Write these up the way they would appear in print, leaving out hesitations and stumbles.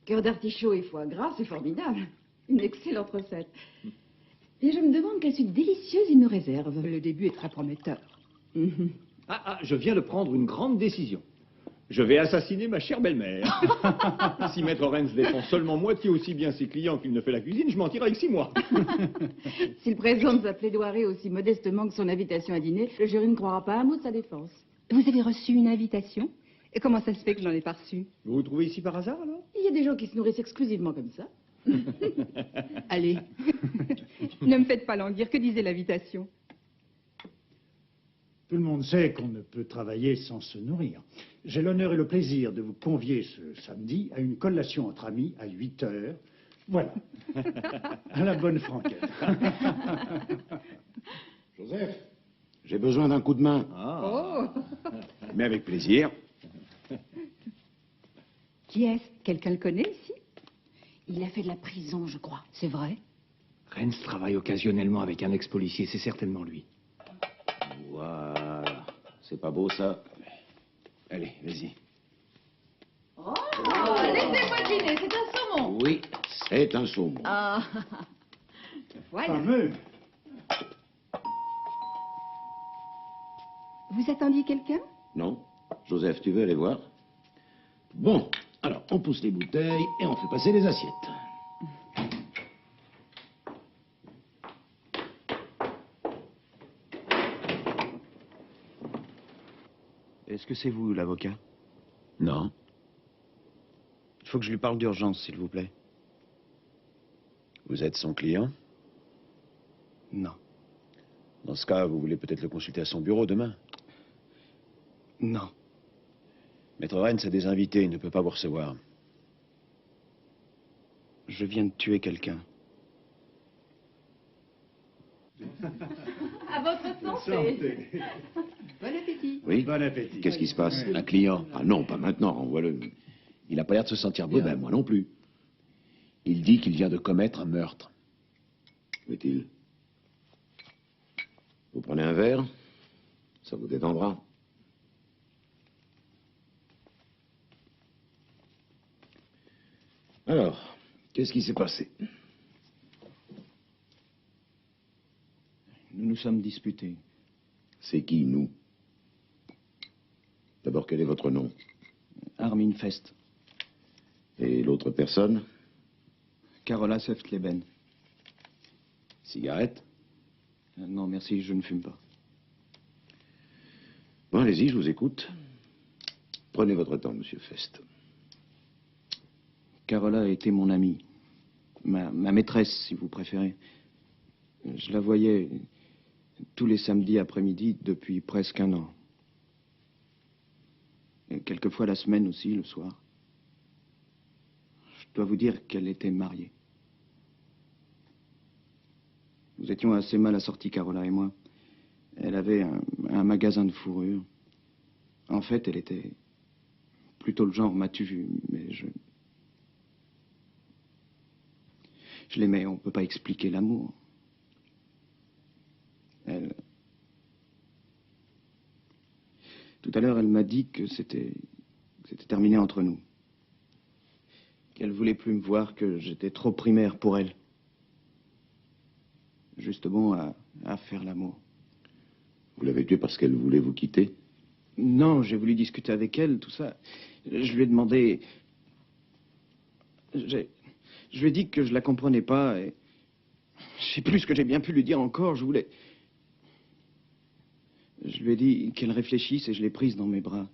Cœur d'artichaut et foie gras, c'est formidable. Une excellente recette. Et je me demande quelle suite délicieuse il nous réserve. Le début est très prometteur. Je viens de prendre une grande décision. Je vais assassiner ma chère belle-mère. Si Maître Rennes défend seulement moitié aussi bien ses clients qu'il ne fait la cuisine, je m'en tire avec 6 mois. S'il présente sa plaidoirie aussi modestement que son invitation à dîner, le jury ne croira pas un mot de sa défense. Vous avez reçu une invitation? Et comment ça se fait que je n'en ai pas reçu? Vous vous trouvez ici par hasard, alors? Il y a des gens qui se nourrissent exclusivement comme ça. Allez, ne me faites pas languir. Que disait l'invitation? Tout le monde sait qu'on ne peut travailler sans se nourrir. J'ai l'honneur et le plaisir de vous convier ce samedi à une collation entre amis à 8 heures. Voilà. À la bonne franquette. Joseph, j'ai besoin d'un coup de main. Oh. Mais avec plaisir. Qui est-ce? Quelqu'un le connaît ici? Il a fait de la prison, je crois. C'est vrai? Rennes travaille occasionnellement avec un ex-policier, c'est certainement lui. Voilà. C'est pas beau, ça? Allez, vas-y. Oh, laissez-moi deviner, c'est un saumon. Oui, c'est un saumon. Ah, voilà. Fameux. Vous attendiez quelqu'un? Non? Joseph, tu veux aller voir? Bon, alors, on pousse les bouteilles et on fait passer les assiettes. Est-ce que c'est vous, l'avocat? Non. Il faut que je lui parle d'urgence, s'il vous plaît. Vous êtes son client? Non. Dans ce cas, vous voulez peut-être le consulter à son bureau demain? Non. Maître Rennes a des invités, il ne peut pas vous recevoir. Je viens de tuer quelqu'un. À votre santé. Bon appétit. Oui? Bon appétit. Qu'est-ce qui se passe? Un client? Ah non, pas maintenant, renvoie-le. Il n'a pas l'air de se sentir beau, ben moi non plus. Il dit qu'il vient de commettre un meurtre. Où est-il? Vous prenez un verre? Ça vous détendra. Alors, qu'est-ce qui s'est passé? Nous nous sommes disputés. C'est qui, nous? D'abord, quel est votre nom? Armin Fest. Et l'autre personne? Carola Seftleben. Cigarette? Non, merci, je ne fume pas. Bon, allez-y, je vous écoute. Prenez votre temps, monsieur Fest. Carola a été mon amie. Ma maîtresse, si vous préférez. Je la voyais tous les samedis après-midi depuis presque un an. Et quelquefois la semaine aussi, le soir. Je dois vous dire qu'elle était mariée. Nous étions assez mal assortis, Carola et moi. Elle avait un magasin de fourrure. En fait, elle était plutôt le genre m'as-tu vu, mais je l'aimais, on ne peut pas expliquer l'amour. Tout à l'heure, elle m'a dit que c'était terminé entre nous. Qu'elle voulait plus me voir, que j'étais trop primaire pour elle. Juste bon à faire l'amour. Vous l'avez tuée parce qu'elle voulait vous quitter? Non, j'ai voulu discuter avec elle, tout ça. Je lui ai demandé... Je lui ai dit que je la comprenais pas et... Je sais plus ce que j'ai bien pu lui dire encore, je voulais... Je lui ai dit qu'elle réfléchisse et je l'ai prise dans mes bras.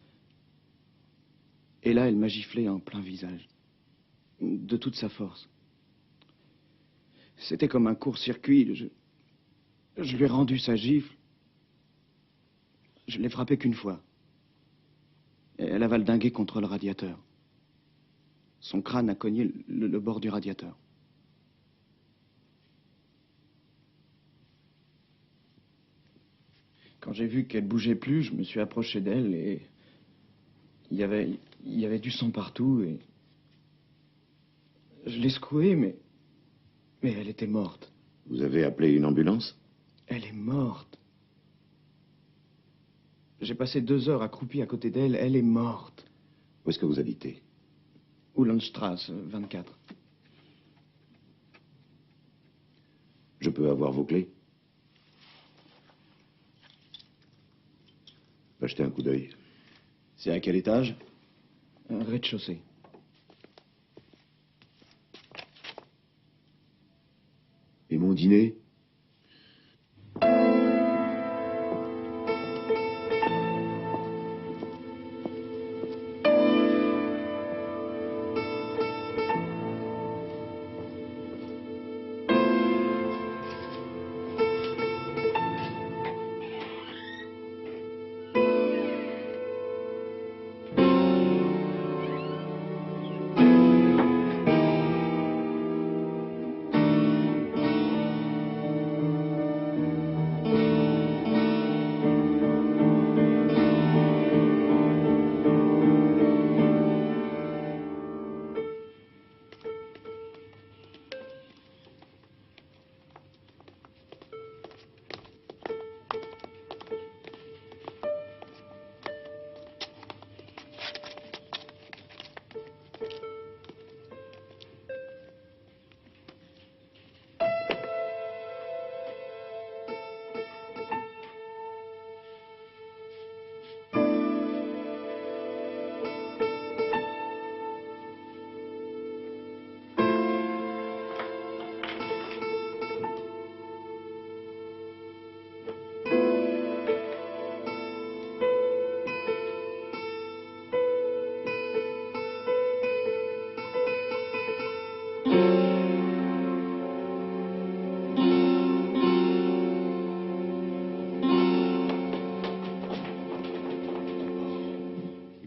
Et là, elle m'a giflé en plein visage. De toute sa force. C'était comme un court-circuit. Je lui ai rendu sa gifle. Je l'ai frappée qu'une fois. Et elle a valdingué contre le radiateur. Son crâne a cogné le bord du radiateur. Quand j'ai vu qu'elle bougeait plus, je me suis approché d'elle et il y avait du sang partout et je l'ai secouée, mais elle était morte. Vous avez appelé une ambulance? Elle est morte. J'ai passé 2 heures accroupi à côté d'elle, elle est morte. Où est-ce que vous habitez? Uhlenstrasse, 24. Je peux avoir vos clés? Va jeter un coup d'œil. C'est à quel étage? Rez-de-chaussée. Et mon dîner?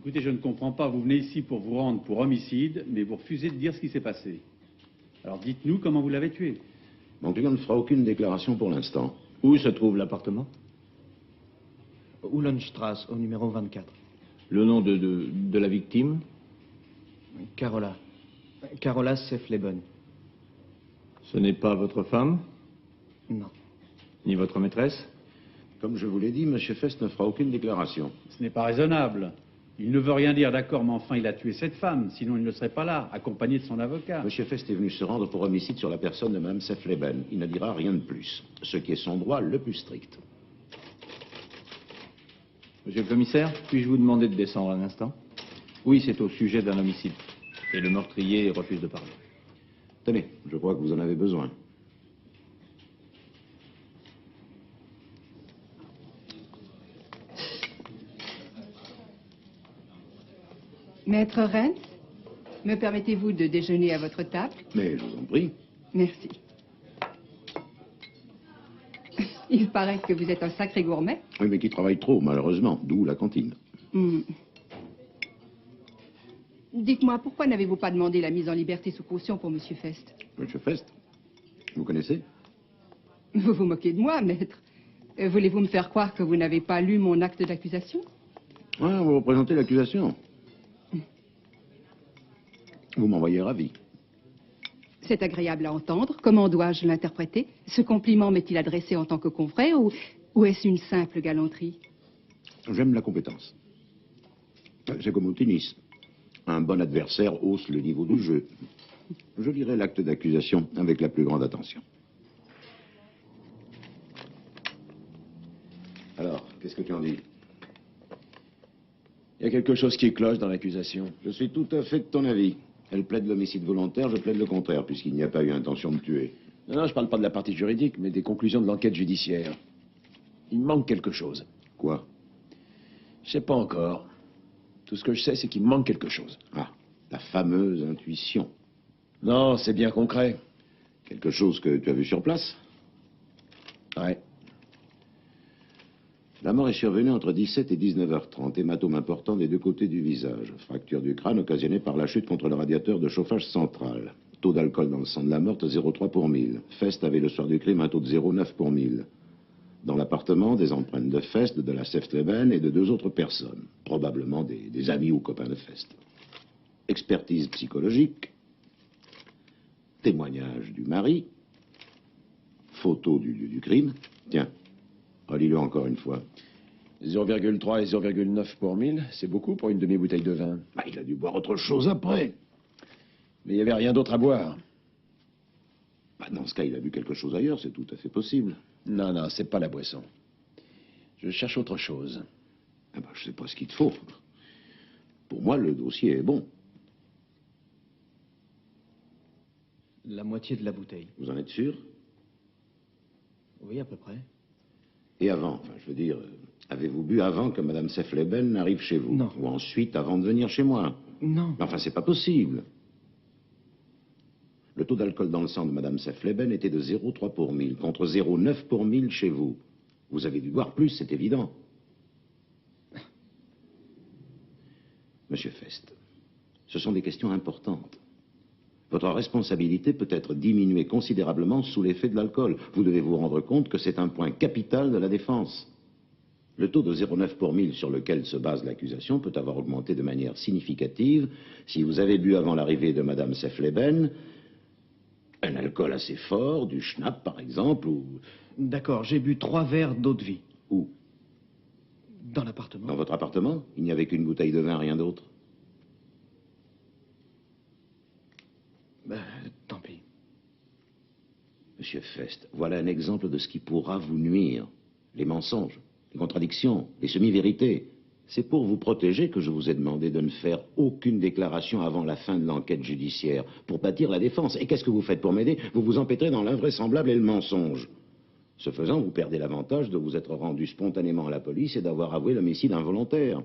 Écoutez, je ne comprends pas. Vous venez ici pour vous rendre pour homicide, mais vous refusez de dire ce qui s'est passé. Alors dites-nous comment vous l'avez tué. Mon client ne fera aucune déclaration pour l'instant. Où se trouve l'appartement? Uhlenstrasse, au numéro 24. Le nom de la victime? Carola. Carola Sefleben. Ce n'est pas votre femme? Non. Ni votre maîtresse? Comme je vous l'ai dit, M. Fest ne fera aucune déclaration. Ce n'est pas raisonnable. Il ne veut rien dire, d'accord, mais enfin, il a tué cette femme, sinon il ne serait pas là, accompagné de son avocat. M. Fest est venu se rendre pour homicide sur la personne de Mme Sefleben. Il ne dira rien de plus, ce qui est son droit le plus strict. Monsieur le commissaire, puis-je vous demander de descendre un instant? Oui, c'est au sujet d'un homicide. Et le meurtrier refuse de parler. Tenez, je crois que vous en avez besoin. Maître Rennes, me permettez-vous de déjeuner à votre table? Mais je vous en prie. Merci. Il paraît que vous êtes un sacré gourmet. Oui, mais qui travaille trop, malheureusement, d'où la cantine. Dites-moi, pourquoi n'avez-vous pas demandé la mise en liberté sous caution pour Monsieur Fest? M. Fest, vous connaissez? Vous vous moquez de moi, maître. Voulez-vous me faire croire que vous n'avez pas lu mon acte d'accusation? Ah, vous représentez l'accusation. Vous m'envoyez ravi. C'est agréable à entendre. Comment dois-je l'interpréter? Ce compliment m'est-il adressé en tant que confrère ou est-ce une simple galanterie? J'aime la compétence. C'est comme au tennis. Un bon adversaire hausse le niveau du jeu. Je lirai l'acte d'accusation avec la plus grande attention. Alors, qu'est-ce que tu en dis? Il y a quelque chose qui cloche dans l'accusation. Je suis tout à fait de ton avis. Elle plaide l'homicide volontaire, je plaide le contraire, puisqu'il n'y a pas eu intention de tuer. Non, je parle pas de la partie juridique, mais des conclusions de l'enquête judiciaire. Il manque quelque chose. Quoi? Je sais pas encore. Tout ce que je sais, c'est qu'il manque quelque chose. Ah, la fameuse intuition. Non, c'est bien concret. Quelque chose que tu as vu sur place? Ouais. La mort est survenue entre 17 et 19h30. Hématome important des deux côtés du visage. Fracture du crâne occasionnée par la chute contre le radiateur de chauffage central. Taux d'alcool dans le sang de la morte, 0,3 pour 1000. Fest avait le soir du crime un taux de 0,9 pour 1000. Dans l'appartement, des empreintes de Fest, de la Sefleben et de deux autres personnes. Probablement des amis ou copains de Fest. Expertise psychologique. Témoignage du mari. Photo du crime. Tiens, relis-le encore une fois. 0,3 et 0,9 pour 1000, c'est beaucoup pour une demi-bouteille de vin. Bah, il a dû boire autre chose après. Mais il n'y avait rien d'autre à boire. Bah, dans ce cas, il a bu quelque chose ailleurs, c'est tout à fait possible. Non, non, c'est pas la boisson. Je cherche autre chose. Ah bah, je sais pas ce qu'il te faut. Pour moi, le dossier est bon. La moitié de la bouteille. Vous en êtes sûr? Oui, à peu près. Et avant, enfin, je veux dire, avez-vous bu avant que Madame Sefleben n'arrive chez vous? Non. Ou ensuite, avant de venir chez moi? Non. Enfin, c'est pas possible. Le taux d'alcool dans le sang de Madame Sefleben était de 0,3 pour 1000, contre 0,9 pour 1000 chez vous. Vous avez dû boire plus, c'est évident. Monsieur Fest, ce sont des questions importantes. Votre responsabilité peut être diminuée considérablement sous l'effet de l'alcool. Vous devez vous rendre compte que c'est un point capital de la défense. Le taux de 0,9 pour 1000 sur lequel se base l'accusation peut avoir augmenté de manière significative si vous avez bu avant l'arrivée de Madame Sefleben un alcool assez fort, du schnapp par exemple, ou... D'accord, j'ai bu 3 verres d'eau de vie. Où? Dans l'appartement. Dans votre appartement? Il n'y avait qu'une bouteille de vin, rien d'autre? Ben, tant pis. Monsieur Fest, voilà un exemple de ce qui pourra vous nuire. Les mensonges, les contradictions, les semi-vérités. C'est pour vous protéger que je vous ai demandé de ne faire aucune déclaration avant la fin de l'enquête judiciaire, pour bâtir la défense. Et qu'est-ce que vous faites pour m'aider? Vous vous empêtrez dans l'invraisemblable et le mensonge. Ce faisant, vous perdez l'avantage de vous être rendu spontanément à la police et d'avoir avoué l'homicide involontaire.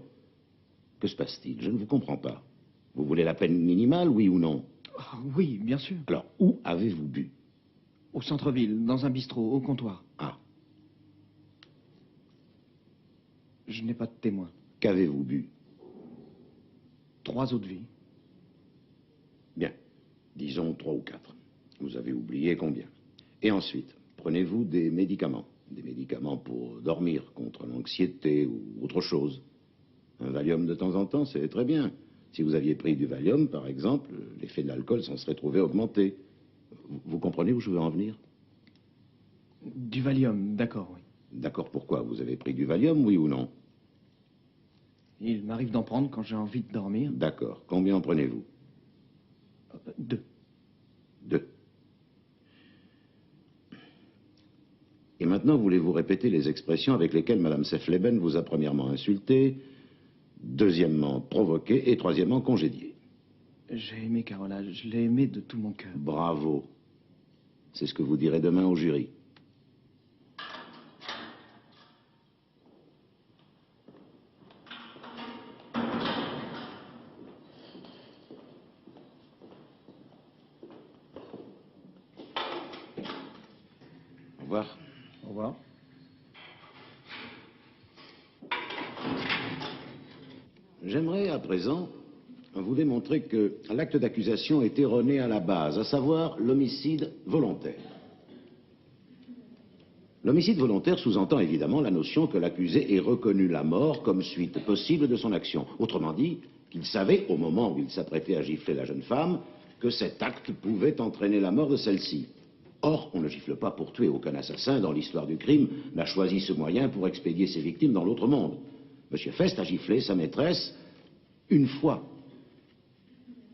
Que se passe-t-il? Je ne vous comprends pas. Vous voulez la peine minimale, oui ou non? Ah, oui, bien sûr. Alors, où avez-vous bu? Au centre-ville, dans un bistrot, au comptoir. Ah, Je n'ai pas de témoin. qu'avez-vous bu? 3 eaux de vie. Bien, disons 3 ou 4. Vous avez oublié combien? Et ensuite, prenez-vous des médicaments? Des médicaments pour dormir, contre l'anxiété ou autre chose? Un Valium de temps en temps, c'est très bien. Si vous aviez pris du Valium, par exemple, l'effet de l'alcool s'en serait trouvé augmenté. Vous comprenez où je veux en venir? Du Valium, d'accord, oui. D'accord, pourquoi? Vous avez pris du Valium, oui ou non? Il m'arrive d'en prendre quand j'ai envie de dormir. D'accord. Combien en prenez-vous? 2. 2. Et maintenant, voulez-vous répéter les expressions avec lesquelles Madame Sefleben vous a premièrement insulté, deuxièmement provoqué et troisièmement congédié? J'ai aimé Carola, je l'ai aimée de tout mon cœur. Bravo. C'est ce que vous direz demain au jury. Au revoir. Au revoir. J'aimerais à présent vous démontrer que l'acte d'accusation est erroné à la base, à savoir l'homicide volontaire. L'homicide volontaire sous-entend évidemment la notion que l'accusé ait reconnu la mort comme suite possible de son action. Autrement dit, qu'il savait, au moment où il s'apprêtait à gifler la jeune femme, que cet acte pouvait entraîner la mort de celle-ci. Or, on ne gifle pas pour tuer. Aucun assassin dans l'histoire du crime n'a choisi ce moyen pour expédier ses victimes dans l'autre monde. Monsieur Fest a giflé sa maîtresse une fois.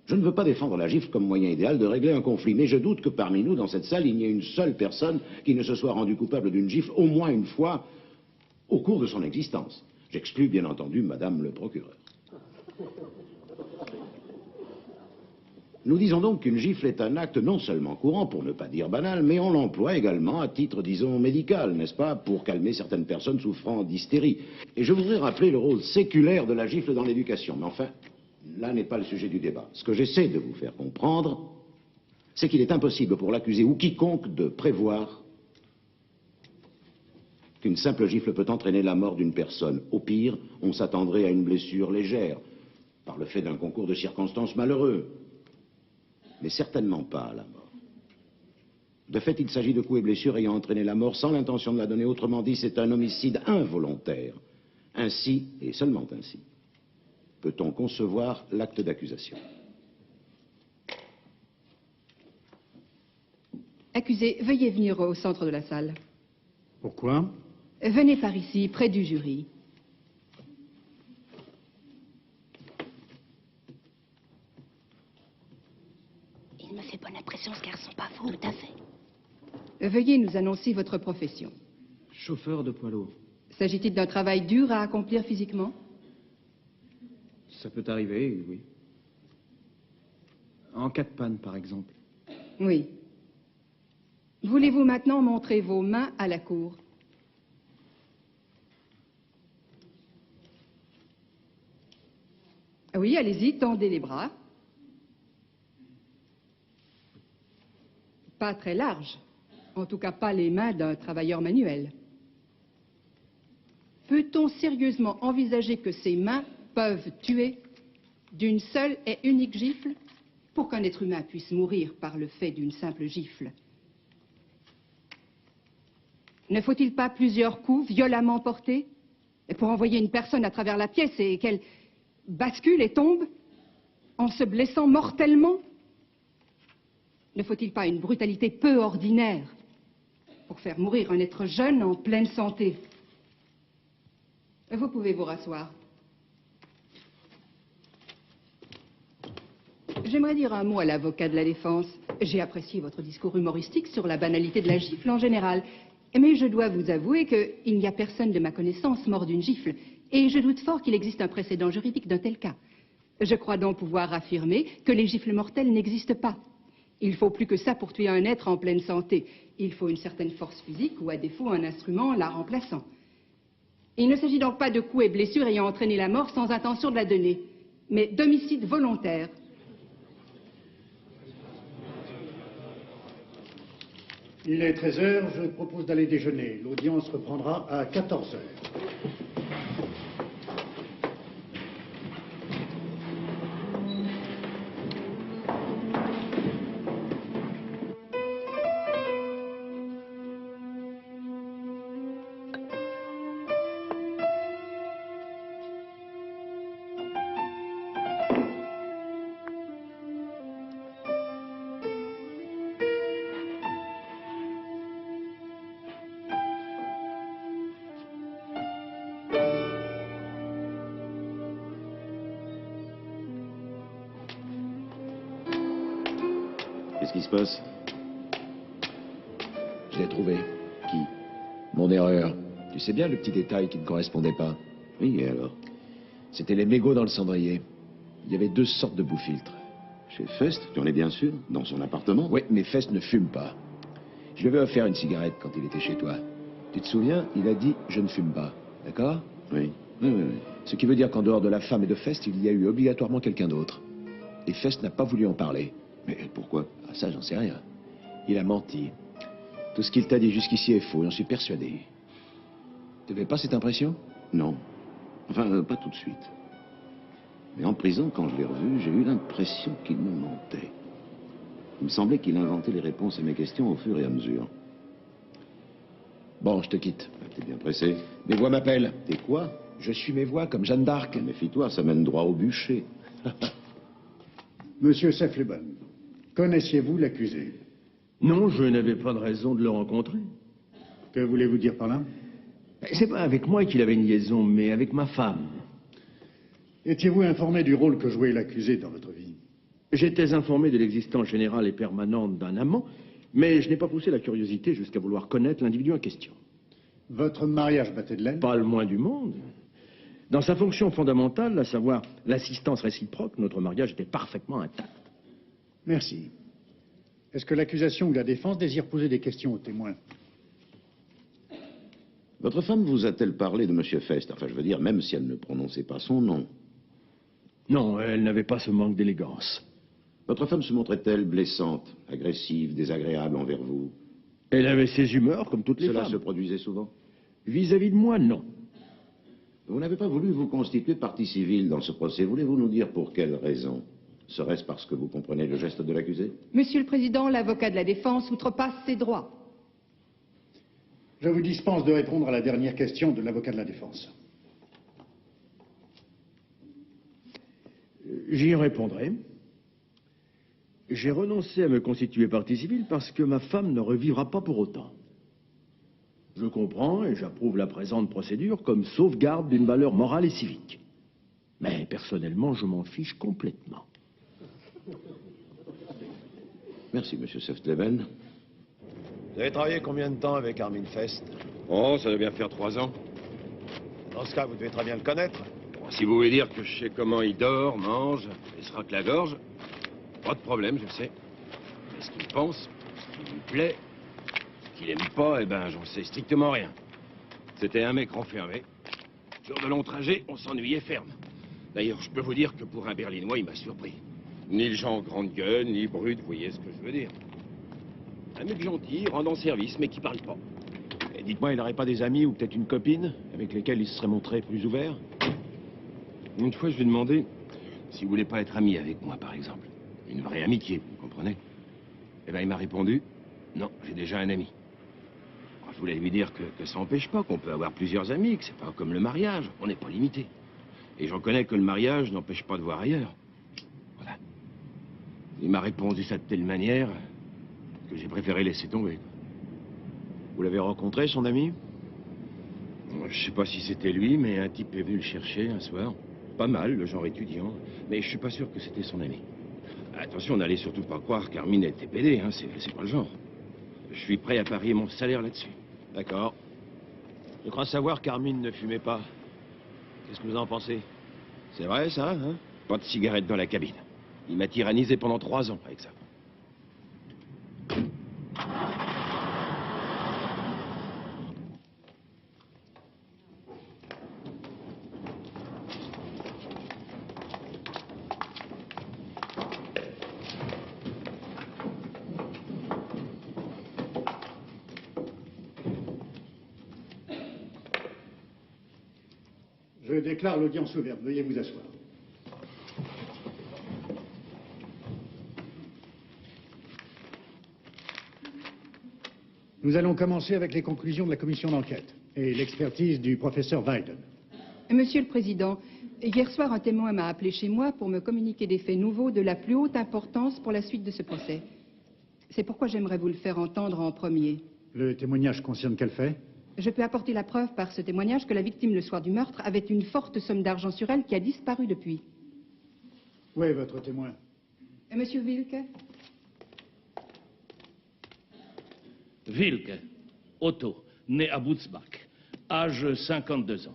Je ne veux pas défendre la gifle comme moyen idéal de régler un conflit, mais je doute que parmi nous, dans cette salle, il n'y ait une seule personne qui ne se soit rendue coupable d'une gifle au moins une fois au cours de son existence. J'exclus bien entendu Madame le procureur. Nous disons donc qu'une gifle est un acte non seulement courant, pour ne pas dire banal, mais on l'emploie également à titre, disons, médical, n'est-ce pas, pour calmer certaines personnes souffrant d'hystérie. Et je voudrais rappeler le rôle séculaire de la gifle dans l'éducation. Mais enfin, là n'est pas le sujet du débat. Ce que j'essaie de vous faire comprendre, c'est qu'il est impossible pour l'accusé ou quiconque de prévoir qu'une simple gifle peut entraîner la mort d'une personne. Au pire, on s'attendrait à une blessure légère, par le fait d'un concours de circonstances malheureux. Mais certainement pas à la mort. De fait, il s'agit de coups et blessures ayant entraîné la mort sans l'intention de la donner. Autrement dit, c'est un homicide involontaire. Ainsi, et seulement ainsi, peut-on concevoir l'acte d'accusation. Accusé, veuillez venir au centre de la salle. Pourquoi? Venez par ici, près du jury. fait bonne impression ce garçon, pas faux? Tout à fait. Veuillez nous annoncer votre profession. Chauffeur de poids lourd. S'agit-il d'un travail dur à accomplir physiquement? Ça peut arriver, oui. En cas de panne, par exemple. Oui. Voulez-vous maintenant montrer vos mains à la cour? Oui, allez-y, tendez les bras. Pas très large. En tout cas, pas les mains d'un travailleur manuel. Peut-on sérieusement envisager que ces mains peuvent tuer d'une seule et unique gifle? Pour qu'un être humain puisse mourir par le fait d'une simple gifle, ne faut-il pas plusieurs coups violemment portés pour envoyer une personne à travers la pièce et qu'elle bascule et tombe en se blessant mortellement? Ne faut-il pas une brutalité peu ordinaire pour faire mourir un être jeune en pleine santé? Vous pouvez vous rasseoir. J'aimerais dire un mot à l'avocat de la défense. J'ai apprécié votre discours humoristique sur la banalité de la gifle en général. Mais je dois vous avouer qu'il n'y a personne de ma connaissance mort d'une gifle. Et je doute fort qu'il existe un précédent juridique d'un tel cas. Je crois donc pouvoir affirmer que les gifles mortelles n'existent pas. Il faut plus que ça pour tuer un être en pleine santé. Il faut une certaine force physique ou à défaut un instrument la remplaçant. Il ne s'agit donc pas de coups et blessures ayant entraîné la mort sans intention de la donner, mais d'homicide volontaire. Il est 13 heures, je propose d'aller déjeuner. L'audience reprendra à 14 heures. Qu'est-ce qui se passe? Je l'ai trouvé. Qui? Mon erreur. Tu sais bien le petit détail qui ne correspondait pas. Oui, et alors? C'était les mégots dans le cendrier. Il y avait 2 sortes de bout-filtres. Chez Fest, tu en es bien sûr? Dans son appartement? Oui, mais Fest ne fume pas. Je lui avais offert une cigarette quand il était chez toi. Tu te souviens? Il a dit « je ne fume pas ». D'accord? Oui. Oui. Ce qui veut dire qu'en dehors de la femme et de Fest, il y a eu obligatoirement quelqu'un d'autre. Et Fest n'a pas voulu en parler. Mais pourquoi? Ah, ça, j'en sais rien. Il a menti. Tout ce qu'il t'a dit jusqu'ici est faux, j'en suis persuadé. Tu n'avais pas cette impression? Non. Enfin, pas tout de suite. Mais en prison, quand je l'ai revu, j'ai eu l'impression qu'il me mentait. Il me semblait qu'il inventait les réponses à mes questions au fur et à mesure. Bon, je te quitte. T'es bien pressé? Mes voix m'appellent. T'es quoi? Je suis mes voix comme Jeanne d'Arc. Méfie-toi, ça mène droit au bûcher. Monsieur Sefleben, connaissiez-vous l'accusé? Non, je n'avais pas de raison de le rencontrer. Que voulez-vous dire par là? C'est pas avec moi qu'il avait une liaison, mais avec ma femme. Étiez-vous informé du rôle que jouait l'accusé dans votre vie? J'étais informé de l'existence générale et permanente d'un amant, mais je n'ai pas poussé la curiosité jusqu'à vouloir connaître l'individu en question. Votre mariage battait de l'aile? Pas le moins du monde. Dans sa fonction fondamentale, à savoir l'assistance réciproque, notre mariage était parfaitement intact. Merci. Est-ce que l'accusation ou la défense désire poser des questions aux témoins? Votre femme vous a-t-elle parlé de Monsieur Fest? Enfin, je veux dire, même si elle ne prononçait pas son nom. Non, elle n'avait pas ce manque d'élégance. Votre femme se montrait-elle blessante, agressive, désagréable envers vous? Elle avait ses humeurs, comme toutes les Cela femmes. se produisait souvent? Vis-à-vis de moi, non. Vous n'avez pas voulu vous constituer partie civile dans ce procès. Voulez-vous nous dire pour quelle raison? Serait-ce parce que vous comprenez le geste de l'accusé? Monsieur le Président, l'avocat de la défense outrepasse ses droits. Je vous dispense de répondre à la dernière question de l'avocat de la défense. J'y répondrai. J'ai renoncé à me constituer partie civile parce que ma femme ne revivra pas pour autant. Je comprends et j'approuve la présente procédure comme sauvegarde d'une valeur morale et civique. Mais personnellement, je m'en fiche complètement. Merci, monsieur Seftleben. Vous avez travaillé combien de temps avec Armin Fest? Oh, ça doit bien faire 3 ans. Dans ce cas, vous devez très bien le connaître. Bon, si vous voulez dire que je sais comment il dort, mange, et se racle la gorge, pas de problème, je sais. Mais ce qu'il pense, ce qui lui plaît, ce qu'il aime pas, eh ben, j'en sais strictement rien. C'était un mec renfermé. Sur de longs trajets, on s'ennuyait ferme. D'ailleurs, je peux vous dire que pour un Berlinois, il m'a surpris. Ni le genre grande gueule, ni brut, vous voyez ce que je veux dire. Un mec gentil, rendant service, mais qui parle pas. Et dites-moi, il n'aurait pas des amis ou peut-être une copine avec lesquels il se serait montré plus ouvert? Une fois, je lui ai demandé s'il voulait pas être ami avec moi, par exemple. Une vraie amitié, vous comprenez? Eh ben, il m'a répondu, non, j'ai déjà un ami. Alors, je voulais lui dire que ça n'empêche pas qu'on peut avoir plusieurs amis, que c'est pas comme le mariage, on n'est pas limité. Et j'en connais que le mariage n'empêche pas de voir ailleurs. Voilà. Il m'a répondu ça de telle manière que j'ai préféré laisser tomber. Vous l'avez rencontré, son ami? Je sais pas si c'était lui, mais un type est venu le chercher un soir. Pas mal, le genre étudiant, mais je suis pas sûr que c'était son ami. Attention, n'allez surtout pas croire qu'Armin était pédé, hein, c'est pas le genre. Je suis prêt à parier mon salaire là-dessus. D'accord. Je crois savoir qu'Armin ne fumait pas. Qu'est-ce que vous en pensez? C'est vrai, ça, hein? Pas de cigarette dans la cabine. Il m'a tyrannisé pendant 3 ans avec ça. Je déclare l'audience ouverte. Veuillez vous asseoir. Nous allons commencer avec les conclusions de la commission d'enquête et l'expertise du professeur Weiden. Monsieur le Président, hier soir, un témoin m'a appelé chez moi pour me communiquer des faits nouveaux de la plus haute importance pour la suite de ce procès. C'est pourquoi j'aimerais vous le faire entendre en premier. Le témoignage concerne quel fait? Je peux apporter la preuve par ce témoignage que la victime, le soir du meurtre, avait une forte somme d'argent sur elle qui a disparu depuis. Où est votre témoin? Monsieur Wilke? Wilke, Otto, né à Butzbach, âge 52 ans.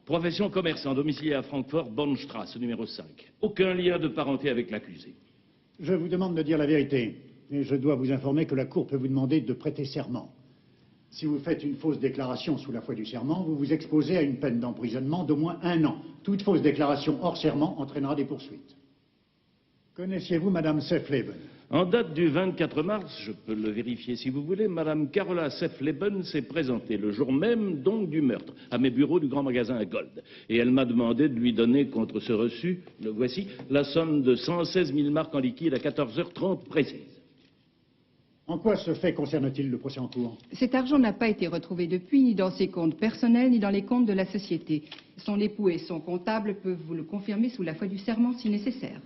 Profession commerçant, domicilié à Francfort, Bornstrasse, numéro 5. Aucun lien de parenté avec l'accusé. Je vous demande de dire la vérité. Et je dois vous informer que la Cour peut vous demander de prêter serment. Si vous faites une fausse déclaration sous la foi du serment, vous vous exposez à une peine d'emprisonnement d'au moins 1 an. Toute fausse déclaration hors serment entraînera des poursuites. Connaissiez-vous Madame Seftleben? En date du 24 mars, je peux le vérifier si vous voulez, Madame Carola Seftleben s'est présentée le jour même donc du meurtre à mes bureaux du grand magasin Gold. Et elle m'a demandé de lui donner contre ce reçu, le voici, la somme de 116 000 marks en liquide à 14h30 précise. En quoi ce fait concerne-t-il le procès en cours? Cet argent n'a pas été retrouvé depuis, ni dans ses comptes personnels, ni dans les comptes de la société. Son époux et son comptable peuvent vous le confirmer sous la foi du serment si nécessaire.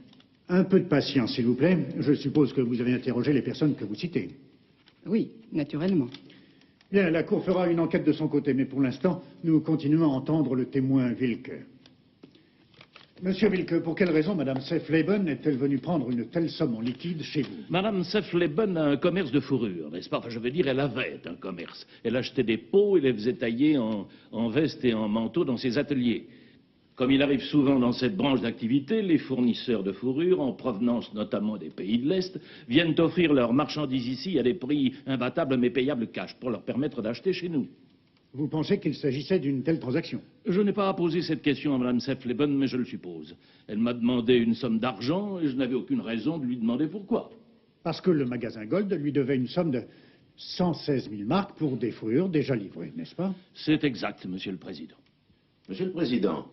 Un peu de patience, s'il vous plaît. Je suppose que vous avez interrogé les personnes que vous citez. Oui, naturellement. Bien, la Cour fera une enquête de son côté, mais pour l'instant, nous continuons à entendre le témoin Wilke. Monsieur Wilke, pour quelle raison Madame Seftleben est-elle venue prendre une telle somme en liquide chez vous? Madame Seftleben a un commerce de fourrure, n'est-ce pas? Enfin, je veux dire, elle avait un commerce. Elle achetait des peaux et les faisait tailler en vestes et en manteaux dans ses ateliers. Comme il arrive souvent dans cette branche d'activité, les fournisseurs de fourrure, en provenance notamment des pays de l'Est, viennent offrir leurs marchandises ici à des prix imbattables mais payables cash pour leur permettre d'acheter chez nous. Vous pensez qu'il s'agissait d'une telle transaction? Je n'ai pas à poser cette question à Mme Seftleben, mais je le suppose. Elle m'a demandé une somme d'argent et je n'avais aucune raison de lui demander pourquoi. Parce que le magasin Gold lui devait une somme de 116 000 marks pour des fourrures déjà livrées, n'est-ce pas? C'est exact, Monsieur le Président. Monsieur le Président,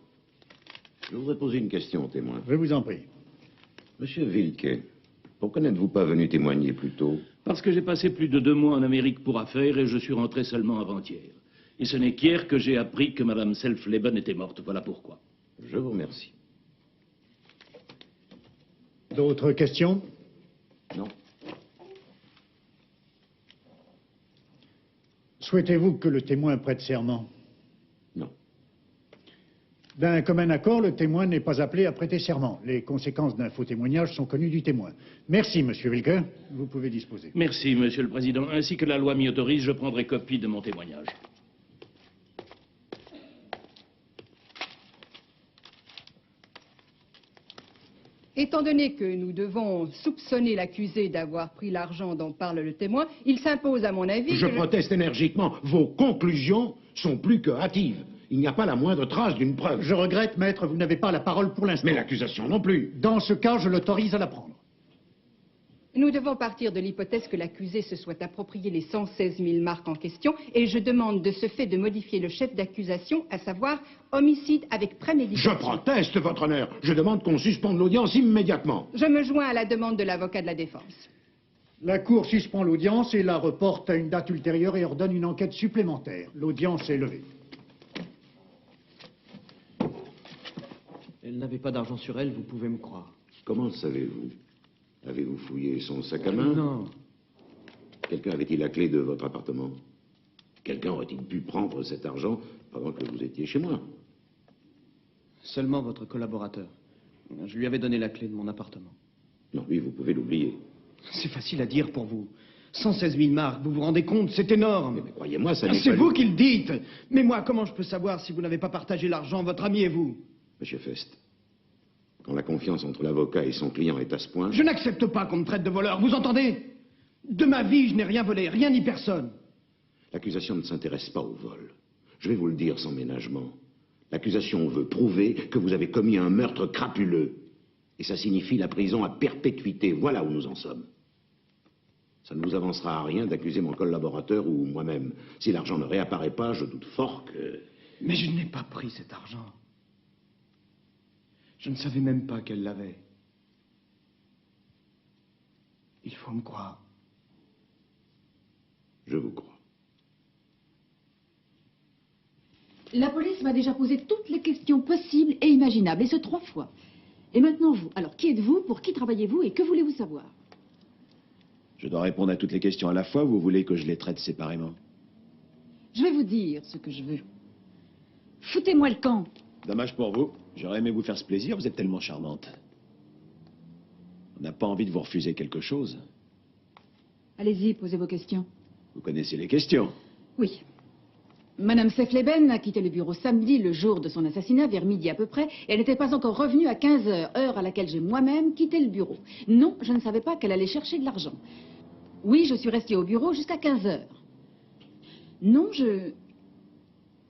je voudrais poser une question au témoin. Je vous en prie. Monsieur Wilke, pourquoi n'êtes-vous pas venu témoigner plus tôt? Parce que j'ai passé plus de 2 mois en Amérique pour affaires et je suis rentré seulement avant-hier. Et ce n'est qu'hier que j'ai appris que Mme Seftleben était morte. Voilà pourquoi. Je vous remercie. D'autres questions? Non. Souhaitez-vous que le témoin prête serment? Non. D'un commun accord, le témoin n'est pas appelé à prêter serment. Les conséquences d'un faux témoignage sont connues du témoin. Merci, monsieur Wilke. Vous pouvez disposer. Merci, Monsieur le Président. Ainsi que la loi m'y autorise, je prendrai copie de mon témoignage. Étant donné que nous devons soupçonner l'accusé d'avoir pris l'argent dont parle le témoin, il s'impose à mon avis Je que proteste énergiquement. Vos conclusions sont plus que hâtives. Il n'y a pas la moindre trace d'une preuve. Je regrette, maître, vous n'avez pas la parole pour l'instant. Mais l'accusation non plus. Dans ce cas, je l'autorise à la prendre. nous devons partir de l'hypothèse que l'accusé se soit approprié les 116 000 marques en question et je demande de ce fait de modifier le chef d'accusation, à savoir homicide avec préméditation. Je proteste, votre honneur. Je demande qu'on suspende l'audience immédiatement. Je me joins à la demande de l'avocat de la défense. La Cour suspend l'audience et la reporte à une date ultérieure et ordonne une enquête supplémentaire. L'audience est levée. Elle n'avait pas d'argent sur elle, vous pouvez me croire. Comment le savez-vous? Avez-vous fouillé son sac à main? Non. Quelqu'un avait-il la clé de votre appartement? Quelqu'un aurait-il pu prendre cet argent pendant que vous étiez chez moi? Seulement votre collaborateur. Je lui avais donné la clé de mon appartement. Non, lui, vous pouvez l'oublier. C'est facile à dire pour vous. 116 000 marques, vous vous rendez compte? C'est énorme. Mais croyez-moi, ça n'est pas... C'est vous qui le dites. Mais moi, comment je peux savoir si vous n'avez pas partagé l'argent, votre ami et vous? Monsieur Fest, quand la confiance entre l'avocat et son client est à ce point... Je n'accepte pas qu'on me traite de voleur, vous entendez? De ma vie, je n'ai rien volé, rien ni personne. L'accusation ne s'intéresse pas au vol. Je vais vous le dire sans ménagement. L'accusation veut prouver que vous avez commis un meurtre crapuleux. Et ça signifie la prison à perpétuité. Voilà où nous en sommes. Ça ne vous avancera à rien d'accuser mon collaborateur ou moi-même. Si l'argent ne réapparaît pas, je doute fort que... Mais je n'ai pas pris cet argent. Je ne savais même pas qu'elle l'avait. Il faut me croire. Je vous crois. La police m'a déjà posé toutes les questions possibles et imaginables, et ce 3 fois. Et maintenant vous. Alors, qui êtes-vous? Pour qui travaillez-vous? Et que voulez-vous savoir? Je dois répondre à toutes les questions à la fois ou vous voulez que je les traite séparément? Je vais vous dire ce que je veux. Foutez-moi le camp. Dommage pour vous. J'aurais aimé vous faire ce plaisir, vous êtes tellement charmante. On n'a pas envie de vous refuser quelque chose. Allez-y, posez vos questions. Vous connaissez les questions. Oui. Madame Sefleben a quitté le bureau samedi, le jour de son assassinat, vers midi à peu près, et elle n'était pas encore revenue à 15 heures, heure à laquelle j'ai moi-même quitté le bureau. Non, je ne savais pas qu'elle allait chercher de l'argent. Oui, je suis restée au bureau jusqu'à 15 heures. Non,